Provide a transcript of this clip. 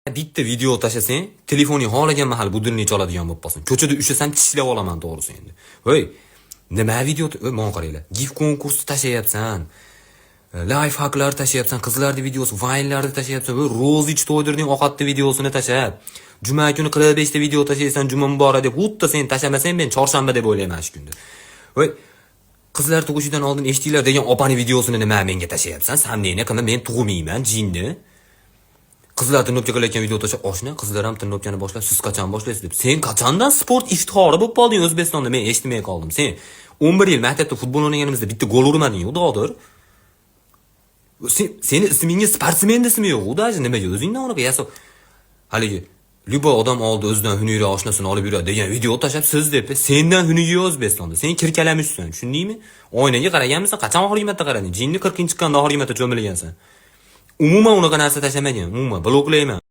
Bitta video tashlasang, telefoning xohlagan mahal budilni choladigan bo'lib qolsin. Ko'chada ushlasam tishlab olaman to'g'risi endi. Voy, nima video, men qaranglar. GIF konkursi tashlayapsan. Life hacklar tashlayapsan, qizlarning videosi, vaynlarni tashlayapsan, voy Rozich to'ydirning ovqatni videosini tashlab. Juma kuni 45 ta video tashlaysan, juma muborak deb, xuddi sen tashlamasang men chorshanba deb o'ylayman shu kunda. Voy, qizlar tug'ishidan oldin eshitinglar degan opani videosini nima menga tashlayapsan? Samdeyni qilma, men tug'mayman, jinni. Qizlar tirnobcha qilayotgan video tashlab, oshna, qizlar ham tirnobchani boshlab, siz qachon boshlaysiz deb. Sen qachondan sport iftixori bo'lib qolding O'zbekistonda? Men eshitmay qoldim. Sen 11 yil maktabda futbol o'ynaganimizda bitta gol urmading-ku, Dodir. Seni ismingga sportsmen ismi yo'q-ku, даже nimaga o'zingdan unaqa yasab. Haligi Lyuboy odam oldi o'zidan huniyroq oshnasini olib yuradi degan video tashlab siz deb. Sendan huniyga O'zbekistonda. Sen kirkalamishsan, tushundingmi? Oynaga qaraganmisan? Qachon oxirgi marta qarading? Jinni 40 chiqqanda oxirgi marta cho'milgansan. Umuman unaqa narsa tashlamagan. Umuman bloklayman.